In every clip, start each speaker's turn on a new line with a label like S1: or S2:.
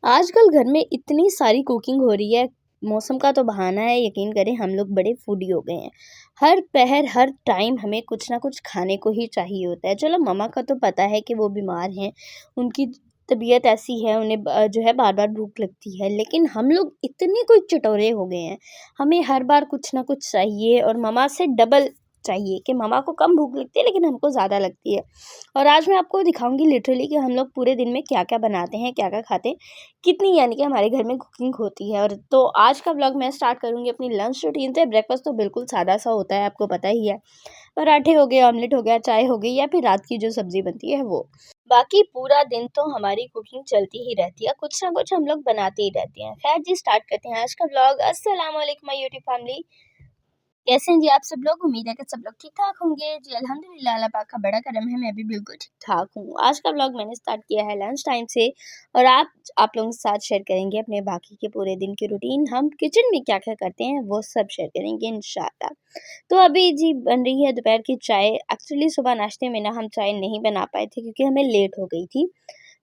S1: आजकल घर में इतनी सारी कुकिंग हो रही है, मौसम का तो बहाना है, यकीन करें हम लोग बड़े फूडी हो गए हैं। हर पहर, हर टाइम हमें कुछ ना कुछ खाने को ही चाहिए होता है। चलो मम्मा का तो पता है कि वो बीमार हैं, उनकी तबीयत ऐसी है, उन्हें जो है बार-बार भूख लगती है। लेकिन हम लोग इतने कोई चटोरे हो गए हैं, हमें हर बार कुछ ना कुछ चाहिए और मम्मा से डबल चाहिए कि मम्मा को कम भूख लगती है लेकिन हमको ज़्यादा लगती है। और आज मैं आपको दिखाऊँगी लिटरली कि हम लोग पूरे दिन में क्या-क्या बनाते हैं, क्या-क्या खाते हैं, कितनी यानी कि हमारे घर में कुकिंग होती है। और तो आज का व्लॉग मैं स्टार्ट करूँगी अपनी लंच रूटीन से। ब्रेकफ़ास्ट तो बिल्कुल सादा-सा होता है, आपको पता ही है। पराठे हो गए, ऑमलेट हो गया, चाय हो गई या फिर रात की जो सब्ज़ी बनती है वो। बाकी पूरा दिन तो हमारी कुकिंग चलती ही रहती है, कुछ ना कुछ हम लोग बनाते ही रहते हैं। खैर जी, स्टार्ट करते हैं आज का व्लॉग। अस्सलाम वालेकुम माय यूट्यूब फैमिली। कैसे हैं जी आप सब लोग? उम्मीद है कि सब लोग ठीक-ठाक होंगे। जी अल्हम्दुलिल्लाह, अल्लाह पाक का बड़ा करम है, मैं भी बिल्कुल ठीक-ठाक हूँ। आज का व्लॉग मैंने स्टार्ट किया है लंच टाइम से और आप लोगों के साथ शेयर करेंगे अपने बाकी के पूरे दिन की रूटीन। हम किचन में क्या-क्या करते हैं वो सब शेयर करेंगे इंशाल्लाह। तो अभी जी बन रही है दोपहर की चाय। एक्चुअली सुबह नाश्ते में ना हम चाय नहीं बना पाए थे क्योंकि हमें लेट हो गई थी।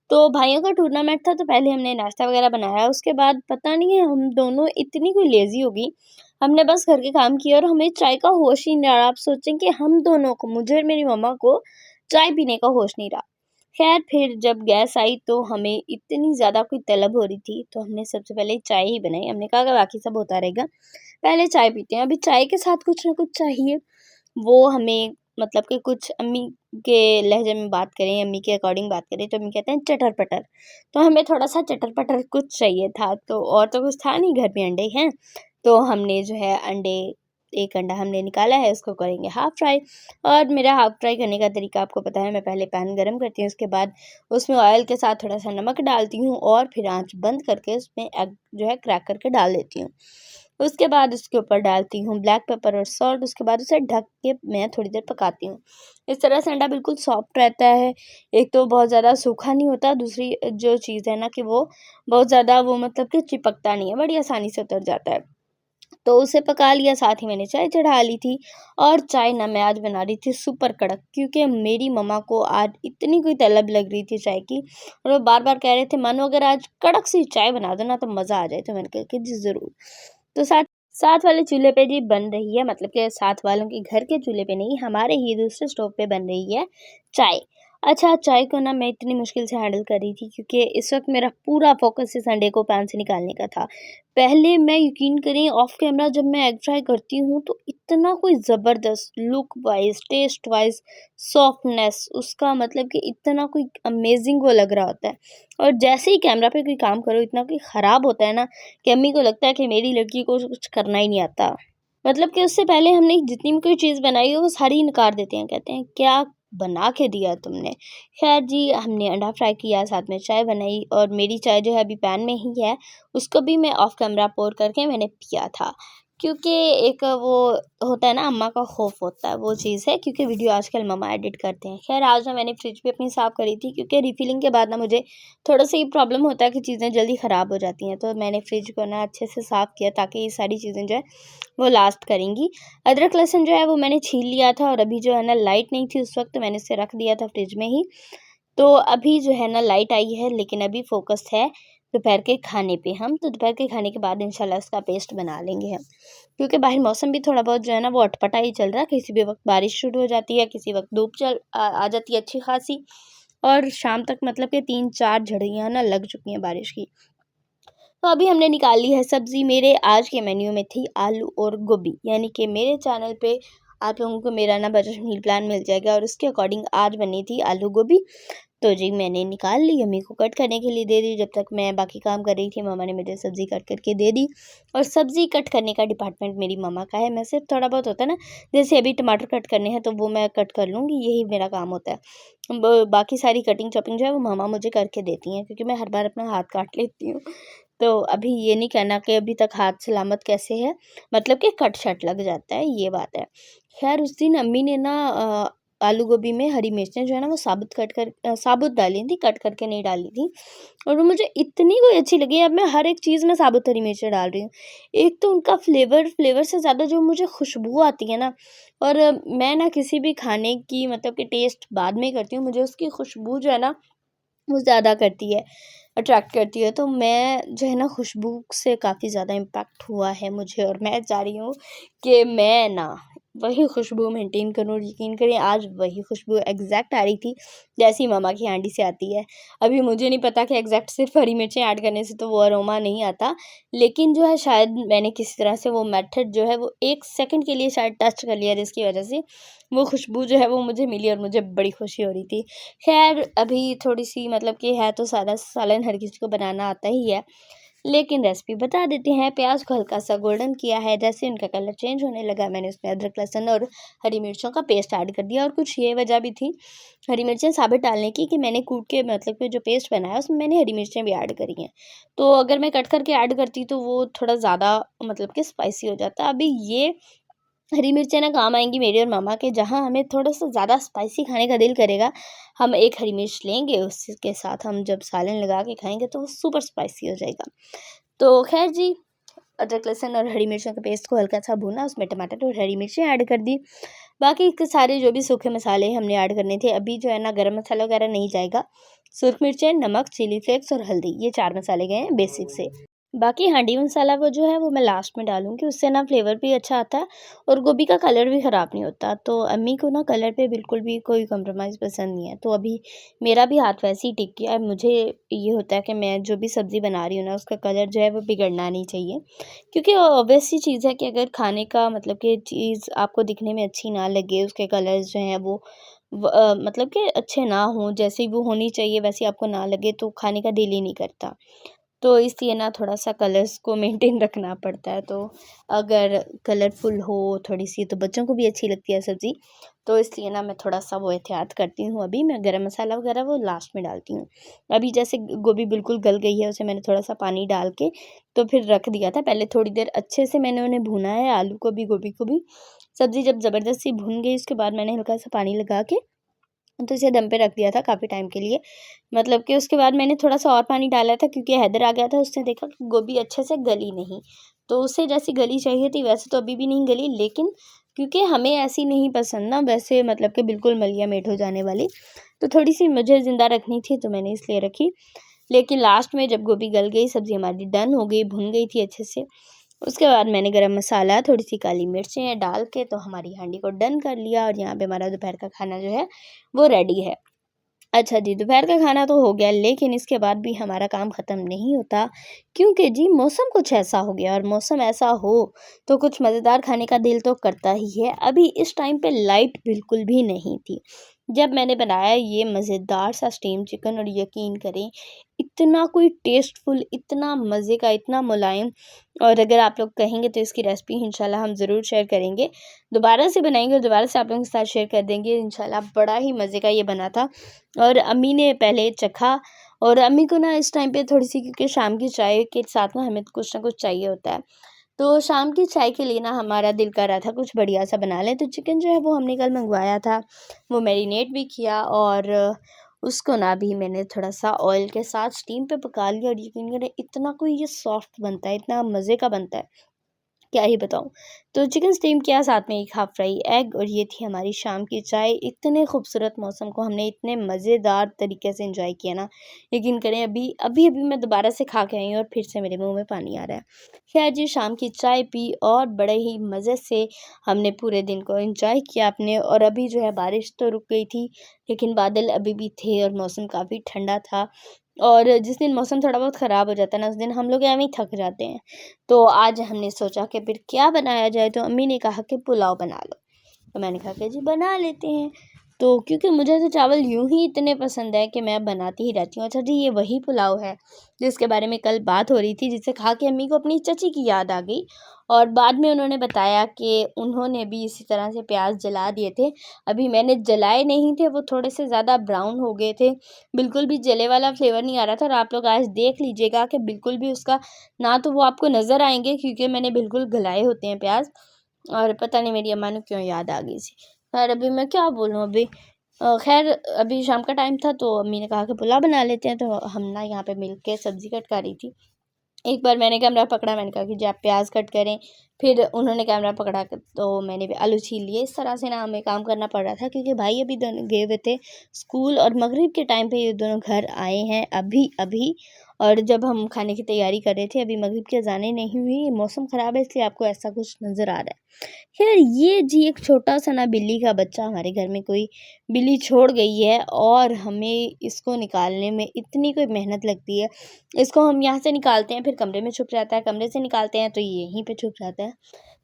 S1: तो भाइयों का टूर्नामेंट था तो पहले हमने नाश्ता वगैरह बनाया, उसके बाद पता नहीं है हम दोनों इतनी कोई लेज़ी हो गई, हमने बस घर के काम किए और हमें चाय का होश ही नहीं रहा। आप सोचें कि हम दोनों को, मुझे और मेरी मम्मा को चाय पीने का होश नहीं रहा। खैर फिर जब गैस आई तो हमें इतनी ज़्यादा कोई तलब हो रही थी, तो हमने सबसे पहले चाय ही बनाई। हमने कहा कि बाकी सब होता रहेगा, पहले चाय पीते हैं। अभी चाय के साथ कुछ ना कुछ चाहिए। वो हमें मतलब कि कुछ अम्मी के लहजे में बात करें, अम्मी के अकॉर्डिंग बात करें तो अम्मी कहते हैं चटर-पटर। तो हमें थोड़ा-सा चटर-पटर कुछ चाहिए था, तो और तो कुछ था नहीं, घर में अंडे हैं, तो हमने जो है अंडे 1 अंडा हमने निकाला है, उसको करेंगे हाफ़ फ्राई। और मेरा हाफ़ फ्राई करने का तरीका आपको पता है, मैं पहले पैन गरम करती हूँ, उसके बाद उसमें ऑयल के साथ थोड़ा-सा नमक डालती हूँ और फिर आँच बंद करके उसमें एग जो है क्रैक करके डाल देती हूँ। उसके बाद उसके ऊपर डालती हूँ ब्लैक पेपर और सॉल्ट, उसके बाद उसे ढक के मैं थोड़ी देर पकाती हूँ। इस तरह से अंडा बिल्कुल सॉफ्ट रहता है, एक तो बहुत ज़्यादा सूखा नहीं होता, दूसरी जो चीज़ है ना कि वो बहुत ज़्यादा वो मतलब कि चिपकता नहीं है, बड़ी आसानी से उतर जाता है। तो उसे पका लिया, साथ ही मैंने चाय चढ़ा ली थी और चाय ना मैं आज बना रही थी सुपर कड़क, क्योंकि मेरी मम्मा को आज इतनी कोई तलब लग रही थी चाय की और वो बार-बार कह रहे थे, "मानो अगर आज कड़क सी चाय बना दो ना तो मज़ा आ जाए।" तो मैंने कहा कि जी ज़रूर। तो साथ वाले चूल्हे पे जी बन रही है, मतलब कि साथ वालों के घर के चूल्हे पे नहीं, हमारे ही दूसरे स्टोव पे बन रही है चाय। अच्छा, चाय को ना मैं इतनी मुश्किल से हैंडल कर रही थी क्योंकि इस वक़्त मेरा पूरा फ़ोकस इस अंडे को पैन से निकालने का था। पहले मैं यकीन करें ऑफ कैमरा जब मैं एग फ्राई करती हूँ तो इतना कोई ज़बरदस्त look wise, taste wise, softness उसका मतलब कि इतना कोई अमेज़िंग वो लग रहा होता है। और जैसे ही कैमरा पे कोई काम करो इतना कोई ख़राब होता है ना कि अम्मी को लगता है कि मेरी लड़की को कुछ करना ही नहीं आता। मतलब कि उससे पहले हमने जितनी भी कोई चीज़ बनाई हो वो सारी इनकार देते हैं, कहते हैं क्या बना के दिया तुमने। खैर जी, हमने अंडा फ्राई किया, साथ में चाय बनाई और मेरी चाय जो है अभी पैन में ही है, उसको भी मैं ऑफ कैमरा पोर करके मैंने पिया था। क्योंकि एक वो होता है ना, अम्मा का खौफ होता है, वो चीज़ है, क्योंकि वीडियो आजकल मम्मा एडिट करते हैं। खैर आज ना मैंने फ्रिज भी अपनी साफ़ करी थी क्योंकि रिफिलिंग के बाद ना मुझे थोड़ा-सा ये प्रॉब्लम होता है कि चीज़ें जल्दी ख़राब हो जाती हैं, तो मैंने फ्रिज को ना अच्छे से साफ़ किया ताकि ये सारी चीज़ें जो है वो लास्ट करेंगी। अदरक लहसुन जो है वो मैंने छील लिया था और अभी जो है ना लाइट नहीं थी उस वक़्त, मैंने इसे रख दिया था फ्रिज में ही। तो अभी जो है ना लाइट आई है लेकिन अभी फ़ोकस है दोपहर के खाने पे। हम तो दोपहर के खाने के बाद इंशाल्लाह इसका पेस्ट बना लेंगे हम। क्योंकि बाहर मौसम भी थोड़ा बहुत जो है ना वो अटपटा ही चल रहा है, किसी भी वक़्त बारिश शुरू हो जाती है, किसी वक़्त धूप आ जाती है अच्छी ख़ासी और शाम तक मतलब कि 3-4 झड़ियाँ ना लग चुकी हैं बारिश की। तो अभी हमने निकाल ली है सब्ज़ी। मेरे आज के मेन्यू में थी आलू और गोभी, यानी कि मेरे चैनल पे आप लोगों को मेरा ना बजट मील प्लान मिल जाएगा और उसके अकॉर्डिंग आज बनी थी आलू गोभी। तो जी मैंने निकाल ली, अम्मी को कट करने के लिए दे दी। जब तक मैं बाकी काम कर रही थी मम्मा ने मुझे सब्ज़ी कट करके दे दी और सब्ज़ी कट करने का डिपार्टमेंट मेरी मम्मा का है। मैं सिर्फ थोड़ा बहुत होता है ना, जैसे अभी टमाटर कट करने हैं तो वो मैं कट कर लूँगी, यही मेरा काम होता है। बाकी सारी कटिंग चॉपिंग जो है वो मम्मा मुझे करके देती हैं क्योंकि मैं हर बार अपना हाथ काट लेती हूँ। तो अभी ये नहीं कहना कि अभी तक हाथ सलामत कैसे है, मतलब कि कट शट लग जाता है, ये बात है। खैर उस दिन अम्मी ने ना आलू गोभी में हरी मिर्चें जो है ना वो साबुत डाली थी, कट करके नहीं डाली थी और वो मुझे इतनी कोई अच्छी लगी। अब मैं हर एक चीज़ में साबुत हरी मिर्चें डाल रही हूँ। एक तो उनका फ्लेवर से ज़्यादा जो मुझे खुशबू आती है ना, और मैं ना किसी भी खाने की मतलब कि टेस्ट बाद में करती हूँ, मुझे उसकी खुशबू जो है ना वो ज़्यादा करती है। अट्रैक्ट करती है। तो मैं जो है ना खुशबू से काफ़ी ज़्यादा इम्पैक्ट हुआ है मुझे, और मैं चाह रही हूँ कि मैं ना वही खुशबू मेंटेन करूँ। और यकीन करिए आज वही खुशबू एग्जैक्ट आ रही थी जैसी मम्मा की हांडी से आती है। अभी मुझे नहीं पता कि एग्जैक्ट सिर्फ हरी मिर्चें ऐड करने से तो वो अरोमा नहीं आता, लेकिन जो है शायद मैंने किसी तरह से वो मेथड जो है वो 1 सेकंड के लिए शायद टच कर लिया, जिसकी वजह से वो खुशबू जो है वो मुझे मिली और मुझे बड़ी खुशी हो रही थी। खैर अभी थोड़ी सी मतलब कि है तो सादा सालन हर किसी को बनाना आता ही है, लेकिन रेसिपी बता देते हैं। प्याज को हल्का सा गोल्डन किया है, जैसे उनका कलर चेंज होने लगा मैंने उसमें अदरक लहसुन और हरी मिर्चों का पेस्ट ऐड कर दिया। और कुछ ये वजह भी थी हरी मिर्चें साबित डालने की कि मैंने कूट के मतलब कि जो पेस्ट बनाया उसमें मैंने हरी मिर्चें भी ऐड करी हैं। तो अगर मैं कट करके ऐड करती तो वो थोड़ा ज़्यादा मतलब कि स्पाइसी हो जाता। अभी ये हरी मिर्चें ना काम आएंगी मेरे और मामा के, जहाँ हमें थोड़ा सा ज़्यादा स्पाइसी खाने का दिल करेगा, हम एक हरी मिर्च लेंगे, उसके साथ हम जब सालन लगा के खाएंगे तो वो सुपर स्पाइसी हो जाएगा। तो खैर जी, अदरक लहसुन और हरी मिर्चों के पेस्ट को हल्का सा भूना, उसमें टमाटर और हरी मिर्चें ऐड कर दी। बाकी के सारे जो भी सूखे मसाले हमने ऐड करने थे, अभी जो है ना गरम मसाला वगैरह नहीं जाएगा। सूर्ख मिर्चें, नमक, चिली फ्लेक्स और हल्दी, ये 4 मसाले गए हैं बेसिक से। बाकी हांडी मसाला वो जो है वो मैं लास्ट में डालूँगी, उससे ना फ्लेवर भी अच्छा आता है और गोभी का कलर भी ख़राब नहीं होता। तो अम्मी को ना कलर पे बिल्कुल भी कोई कॉम्प्रोमाइज़ पसंद नहीं है, तो अभी मेरा भी हाथ वैसे ही टिक गया है। मुझे ये होता है कि मैं जो भी सब्ज़ी बना रही हूँ ना, उसका कलर जो है वो बिगड़ना नहीं चाहिए, क्योंकि ऑब्वियस सी चीज़ है कि अगर खाने का मतलब कि चीज़ आपको दिखने में अच्छी ना लगे, उसके कलर्स जो हैं वो मतलब कि अच्छे ना हों, जैसी वो होनी चाहिए वैसी आपको ना लगे, तो खाने का दिल ही नहीं करता। तो इसलिए ना थोड़ा-सा कलर्स को मेंटेन रखना पड़ता है। तो अगर कलरफुल हो थोड़ी-सी तो बच्चों को भी अच्छी लगती है सब्ज़ी, तो इसलिए ना मैं थोड़ा-सा वो एहतियात करती हूँ। अभी मैं गरम मसाला वगैरह वो लास्ट में डालती हूँ। अभी जैसे गोभी बिल्कुल गल गई है, उसे मैंने थोड़ा-सा पानी डाल के तो फिर रख दिया था। पहले थोड़ी देर अच्छे से मैंने उन्हें भूना है, आलू को भी, गोभी को भी। सब्ज़ी जब ज़बरदस्त सी भुन गई उसके बाद मैंने हल्का-सा पानी लगा के तो इसे दम पे रख दिया था काफ़ी टाइम के लिए। मतलब कि उसके बाद मैंने थोड़ा-सा और पानी डाला था क्योंकि हैदर आ गया था, उसने देखा कि गोभी अच्छे से गली नहीं। तो उसे जैसी गली चाहिए थी वैसे तो अभी भी नहीं गली, लेकिन क्योंकि हमें ऐसी नहीं पसंद ना वैसे मतलब कि बिल्कुल मलिया मेट हो जाने वाली, तो थोड़ी-सी मुझे ज़िंदा रखनी थी तो मैंने इसलिए रखी। लेकिन लास्ट में जब गोभी गल गई, सब्ज़ी हमारी डन हो गई, भुन गई थी अच्छे से, उसके बाद मैंने गरम मसाला, थोड़ी-सी काली मिर्चें डाल के तो हमारी हांडी को डन कर लिया और यहाँ पे हमारा दोपहर का खाना जो है वो रेडी है। अच्छा जी, दोपहर का खाना तो हो गया, लेकिन इसके बाद भी हमारा काम ख़त्म नहीं होता, क्योंकि जी मौसम कुछ ऐसा हो गया, और मौसम ऐसा हो तो कुछ मज़ेदार खाने का दिल तो करता ही है। अभी इस टाइम पे लाइट बिल्कुल भी नहीं थी जब मैंने बनाया ये मज़ेदार सा स्टीम चिकन, और यकीन करें इतना कोई टेस्टफुल, इतना मज़े का, इतना मुलायम, और अगर आप लोग कहेंगे तो इसकी रेसिपी इंशाल्लाह हम ज़रूर शेयर करेंगे। दोबारा से बनाएँगे और दोबारा से आप लोगों के साथ शेयर कर देंगे इंशाल्लाह। बड़ा ही मज़े का ये बना था। और अम्मी ने पहले चखा, और अम्मी को ना इस टाइम पे थोड़ी-सी, क्योंकि शाम की चाय के साथ ना हमें कुछ ना कुछ चाहिए होता है। तो शाम की चाय के लिए ना हमारा दिल कर रहा था कुछ बढ़िया-सा बना लें, तो चिकन जो है वो हमने कल मँगवाया था, वो मैरिनेट भी किया, और उसको ना अभी मैंने थोड़ा-सा ऑयल के साथ स्टीम पे पका लिया, और यकीन करें इतना कोई ये सॉफ्ट बनता है, इतना मज़े का बनता है, क्या ही बताऊँ। तो चिकन स्टीम किया, साथ में 1 हाफ़ फ्राई एग, और ये थी हमारी शाम की चाय। इतने खूबसूरत मौसम को हमने इतने मज़ेदार तरीके से एन्जॉय किया ना, यकीन करें अभी-अभी मैं दोबारा से खा के आई हूँ और फिर से मेरे मुँह में पानी आ रहा है। खैर जी, शाम की चाय पी और बड़े ही मज़े से हमने पूरे दिन को एन्जॉय किया अपने, और अभी जो है बारिश तो रुक गई थी, लेकिन बादल अभी भी थे और मौसम काफ़ी ठंडा था। और जिस दिन मौसम थोड़ा बहुत ख़राब हो जाता है ना, उस दिन हम लोग ऐवें ही थक जाते हैं। तो आज हमने सोचा कि फिर क्या बनाया जाए, तो अम्मी ने कहा कि पुलाव बना लो। तो मैंने कहा कि जी बना लेते हैं। तो क्योंकि मुझे तो चावल यूँ ही इतने पसंद है कि मैं बनाती ही रहती हूँ। अच्छा जी, ये वही पुलाव है जिसके बारे में कल बात हो रही थी, जिसे खा के अम्मी को अपनी चाची की याद आ गई, और बाद में उन्होंने बताया कि उन्होंने भी इसी तरह से प्याज जला दिए थे। अभी मैंने जलाए नहीं थे, वो थोड़े से ज़्यादा ब्राउन हो गए थे, बिल्कुल भी जले वाला फ्लेवर नहीं आ रहा था, और आप लोग आज देख लीजिएगा कि बिल्कुल भी उसका ना तो वो आपको नज़र आएँगे, क्योंकि मैंने बिल्कुल गलाए होते हैं प्याज, और पता नहीं मेरी अम्मा ने क्यों याद आ गई सी। खैर अभी मैं क्या बोलूँ अभी। खैर अभी शाम का टाइम था तो अम्मी ने कहा कि पुलाव बना लेते हैं, तो हम ना यहाँ पे मिल के सब्ज़ी कट कर रही थी। एक बार मैंने कैमरा पकड़ा, मैंने कहा कि जी आप प्याज कट करें, फिर उन्होंने कैमरा पकड़ा तो मैंने भी आलू छील लिए। इस तरह से ना हमें काम करना पड़ रहा था, क्योंकि भाई अभी दोनों गए हुए थे स्कूल, और मगरिब के टाइम पे ये दोनों घर आए हैं अभी-अभी, और जब हम खाने की तैयारी कर रहे थे, अभी मगरिब की अज़ानें नहीं हुई, मौसम ख़राब है इसलिए आपको ऐसा कुछ नज़र आ रहा है। खैर ये जी एक छोटा-सा ना बिल्ली का बच्चा, हमारे घर में कोई बिल्ली छोड़ गई है और हमें इसको निकालने में इतनी कोई मेहनत लगती है। इसको हम यहाँ से निकालते हैं, फिर कमरे में छुप जाता है, कमरे से निकालते हैं तो ये यहीं पे छुप जाता है।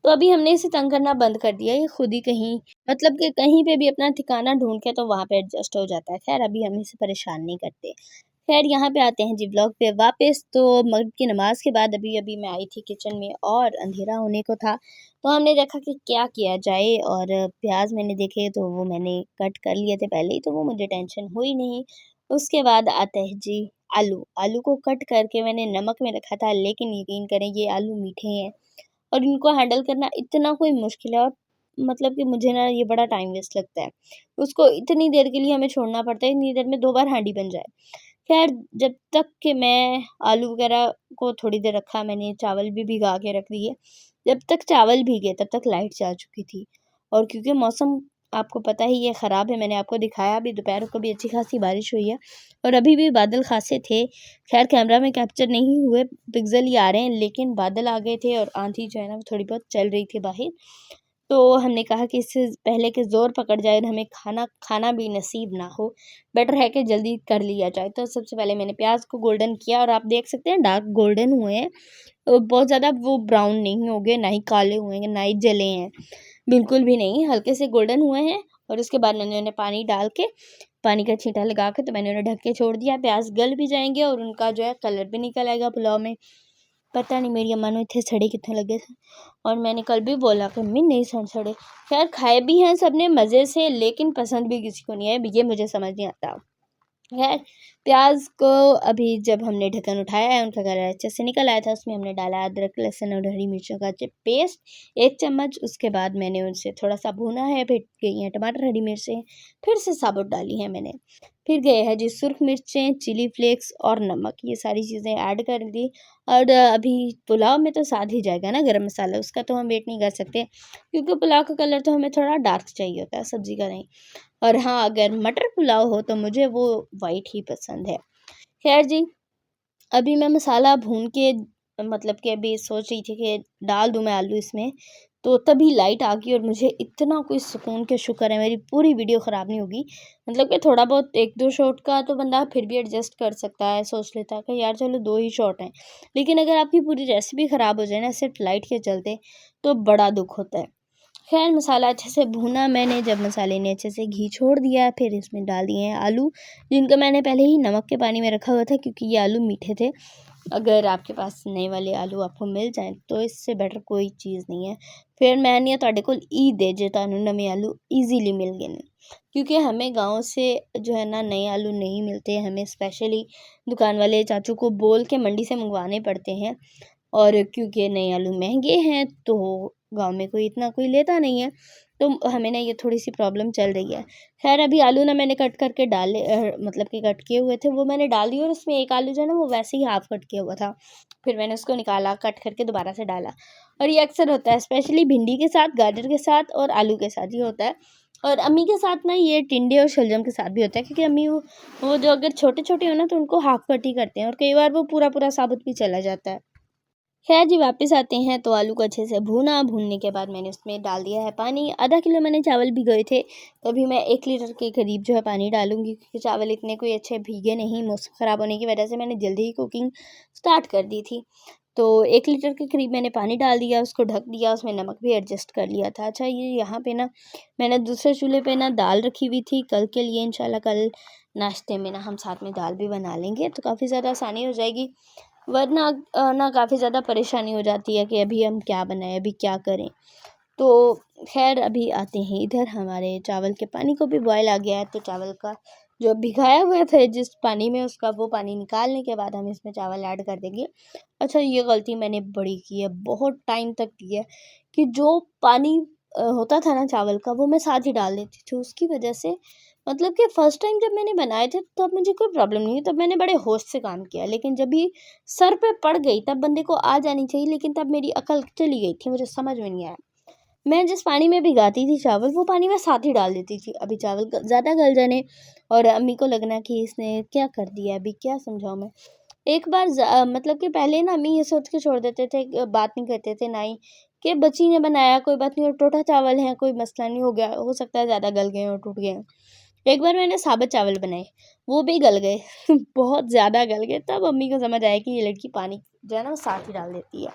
S1: तो अभी हमने इसे तंग करना बंद कर दिया है, ये खुद ही कहीं मतलब कि कहीं पे भी अपना ठिकाना ढूँढ के तो वहाँ पे एडजस्ट हो जाता है। खैर अभी हम इसे परेशान नहीं करते। खैर यहाँ पे आते हैं जी व्लॉग पे वापस। तो मगरिब की नमाज़ के बाद अभी-अभी मैं आई थी किचन में और अंधेरा होने को था। तो हमने देखा कि क्या किया जाए, और प्याज़ मैंने देखे तो वो मैंने कट कर लिए थे पहले ही, तो वो मुझे टेंशन हुई नहीं। उसके बाद आता है जी आलू। आलू को कट करके मैंने नमक में रखा था, लेकिन यकीन करें ये आलू मीठे हैं और इनको हैंडल करना इतना कोई मुश्किल है, और मतलब कि मुझे ना ये बड़ा टाइम वेस्ट लगता है। उसको इतनी देर के लिए हमें छोड़ना पड़ता है, इतनी देर में 2 बार हांडी बन जाए। ख़ैर जब तक कि मैं आलू वग़ैरह को थोड़ी देर रखा, मैंने चावल भी भिगा के रख दिए। जब तक चावल भीगे तब तक लाइट जा चुकी थी, और क्योंकि मौसम आपको पता ही है ख़राब है, मैंने आपको दिखाया भी, दोपहर को भी अच्छी खासी बारिश हुई है और अभी भी बादल खासे थे। ख़ैर कैमरा में कैप्चर नहीं हुए, पिक्सल ही आ रहे हैं, लेकिन बादल आ गए थे और आँधी जो है ना वो थोड़ी बहुत चल रही थी बाहर। तो हमने कहा कि इससे पहले कि ज़ोर पकड़ जाए और हमें खाना खाना भी नसीब ना हो, बेटर है कि जल्दी कर लिया जाए। तो सबसे पहले मैंने प्याज़ को गोल्डन किया और आप देख सकते हैं डार्क गोल्डन हुए हैं। बहुत ज़्यादा वो ब्राउन नहीं हो गए, ना ही काले हुए हैं, ना ही जले हैं, बिल्कुल भी नहीं, हल्के से गोल्डन हुए हैं। और उसके बाद मैंने उन्हें पानी डाल के, पानी का छींटा लगा के, तो मैंने उन्हें ढक के छोड़ दिया। प्याज़ गल भी जाएँगे और उनका जो है कलर भी निकल आएगा पुलाव में। पता नहीं मेरी अम्मा ने इतने सड़े कितने लगे थे, और मैंने कल भी बोला कि अम्मी नहीं सड़े। खैर खाए भी हैं सबने मज़े से, लेकिन पसंद भी किसी को नहीं है, ये मुझे समझ नहीं आता। खैर प्याज़ को अभी जब हमने ढक्कन उठाया है, उनका कलर अच्छे से निकल आया था, उसमें हमने डाला अदरक, लहसुन और हरी मिर्चों का पेस्ट 1 चम्मच। उसके बाद मैंने उनसे थोड़ा-सा भूना है, फिर गई हैं टमाटर, हरी मिर्चें, फिर से साबुत डाली हैं मैंने। फिर गए हैं जी सुर्ख मिर्चें, चिली फ्लेक्स और नमक, ये सारी चीज़ें ऐड कर दी। और अभी पुलाव में तो साथ ही जाएगा ना गरम मसाला, उसका तो हम वेट नहीं कर सकते, क्योंकि पुलाव का कलर तो हमें थोड़ा डार्क चाहिए होता है, सब्ज़ी का नहीं। और हाँ, अगर मटर पुलाव हो तो मुझे वो वाइट ही पसंद है। ख़ैर जी, अभी मैं मसाला भून के मतलब कि अभी सोच रही थी कि डाल दूँ मैं आलू इसमें, तो तभी लाइट आ गई और मुझे इतना कोई सुकून कि शुक्र है मेरी पूरी वीडियो ख़राब नहीं होगी। मतलब कि थोड़ा बहुत 1-2 शॉट का तो बंदा फिर भी एडजस्ट कर सकता है, सोच लेता है कि यार चलो 2 ही शॉट हैं। लेकिन अगर आपकी पूरी रेसिपी ख़राब हो जाए ना सिर्फ़ लाइट के चलते, तो बड़ा दुःख होता है। खैर मसाला अच्छे से भूना मैंने, जब मसाले ने अच्छे से घी छोड़ दिया, फिर इसमें डाल दिए हैं आलू, जिनको मैंने पहले ही नमक के पानी में रखा हुआ था, क्योंकि ये आलू मीठे थे। अगर आपके पास नए वाले आलू आपको मिल जाएँ तो इससे बेटर कोई चीज़ नहीं है। फिर मैंने ਤੁਹਾਡੇ ਕੋਲ ईद है जो ਤੁਹਾਨੂੰ नवे आलू ईज़िली मिल गए हैं, क्योंकि हमें गाँव से जो है ना नए आलू नहीं मिलते, हमें स्पेशली दुकान वाले चाचू को बोल के मंडी से मंगवाने पड़ते हैं। और क्योंकि नए आलू महंगे हैं तो गाँव में कोई इतना कोई लेता नहीं है, तो हमें ना ये थोड़ी-सी प्रॉब्लम चल रही है। ख़ैर अभी आलू ना मैंने कट करके डाले, मतलब कि कट किए हुए थे वो मैंने डाल दिए, और उसमें एक आलू जो है ना वो वैसे ही हाफ़ कट किया हुआ था। फिर मैंने उसको निकाला, कट करके दोबारा से डाला। और ये अक्सर होता है स्पेशली भिंडी के साथ, गाजर के साथ और आलू के साथ ये होता है। और अम्मी के साथ ना ये टिंडे और शलजम के साथ भी होता है, क्योंकि अम्मी वो जो अगर छोटे-छोटे हो ना तो उनको हाफ़ कट ही करते हैं, और कई बार वो पूरा-पूरा साबुत भी चला जाता है। खैर जी वापस आते हैं, तो आलू को अच्छे से भूना, भूनने के बाद मैंने उसमें डाल दिया है पानी। आधा किलो मैंने चावल भिगोए थे, तो अभी मैं 1 लीटर के करीब जो है पानी डालूँगी, क्योंकि चावल इतने कोई अच्छे भीगे नहीं, मौसम ख़राब होने की वजह से मैंने जल्दी ही कुकिंग स्टार्ट कर दी थी। तो 1 लीटर के करीब मैंने पानी डाल दिया, उसको ढक दिया, उसमें नमक भी एडजस्ट कर लिया था। अच्छा ये यहाँ पे ना मैंने दूसरे चूल्हे पे ना दाल रखी हुई थी कल के लिए, इंशाल्लाह कल नाश्ते में ना हम साथ में दाल भी बना लेंगे, तो काफ़ी ज़्यादा आसानी हो जाएगी। वरना ना काफ़ी ज़्यादा परेशानी हो जाती है कि अभी हम क्या बनाएँ, अभी क्या करें। तो ख़ैर अभी आते हैं इधर, हमारे चावल के पानी को भी बॉयल आ गया है, तो चावल का जो भिगाया हुआ था जिस पानी में, उसका वो पानी निकालने के बाद हम इसमें चावल ऐड कर देंगे। अच्छा ये गलती मैंने बड़ी की है, बहुत टाइम तक की है कि जो पानी होता था ना चावल का, वो मैं साथ ही डाल देती थी। उसकी वजह से मतलब कि फ़र्स्ट टाइम जब मैंने बनाए थे तब मुझे कोई प्रॉब्लम नहीं हुई, तब मैंने बड़े होश से काम किया। लेकिन जब भी सर पे पड़ गई तब बंदे को आ जानी चाहिए, लेकिन तब मेरी अकल चली गई थी, मुझे समझ में नहीं आया। मैं जिस पानी में भिगाती थी चावल, वो पानी मैं साथ ही डाल देती थी। अभी चावल ज़्यादा गल जाने और अम्मी को लगना कि इसने क्या कर दिया, अभी क्या समझाऊँ मैं। एक बार मतलब कि पहले ना अम्मी ये सोच के छोड़ देते थे, बात नहीं करते थे ना ही, कि बच्ची ने बनाया कोई बात नहीं, और टूटा चावल है कोई मसला नहीं, हो गया, हो सकता है ज़्यादा गल गए और टूट गए हों। एक बार मैंने साबुत चावल बनाए, वो भी गल गए बहुत ज़्यादा गल गए। तब अम्मी को समझ आया कि ये लड़की पानी जो है ना वो साथ ही डाल देती है।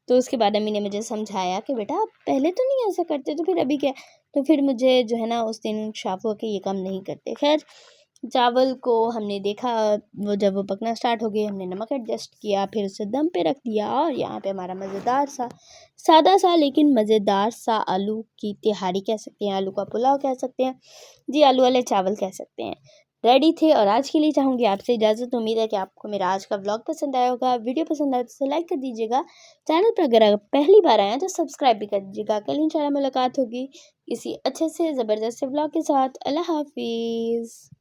S1: तो उसके बाद अम्मी ने मुझे समझाया कि बेटा आप पहले तो नहीं ऐसा करते, तो फिर अभी क्या। तो फिर मुझे जो है ना उस दिन साफ हुआ कि ये काम नहीं करते। खैर, चावल को हमने देखा, वो जब वो पकना स्टार्ट हो गए, हमने नमक एडजस्ट किया, फिर उसे दम पे रख दिया, और यहाँ पे हमारा मज़ेदार सा, सादा सा लेकिन मज़ेदार सा आलू की तिहारी कह सकते हैं, आलू का पुलाव कह सकते हैं, जी आलू वाले चावल कह सकते हैं, रेडी थे। और आज के लिए चाहूँगी आपसे इजाज़त। उम्मीद है कि आपको मेरा आज का व्लॉग पसंद आया होगा। वीडियो पसंद आया तो लाइक कर दीजिएगा। चैनल पर अगर आप पहली बार आए हैं तो सब्सक्राइब भी कर दीजिएगा। कल इंशाल्लाह मुलाकात होगी किसी अच्छे से ज़बरदस्त से व्लॉग के साथ। अल्लाह हाफिज़।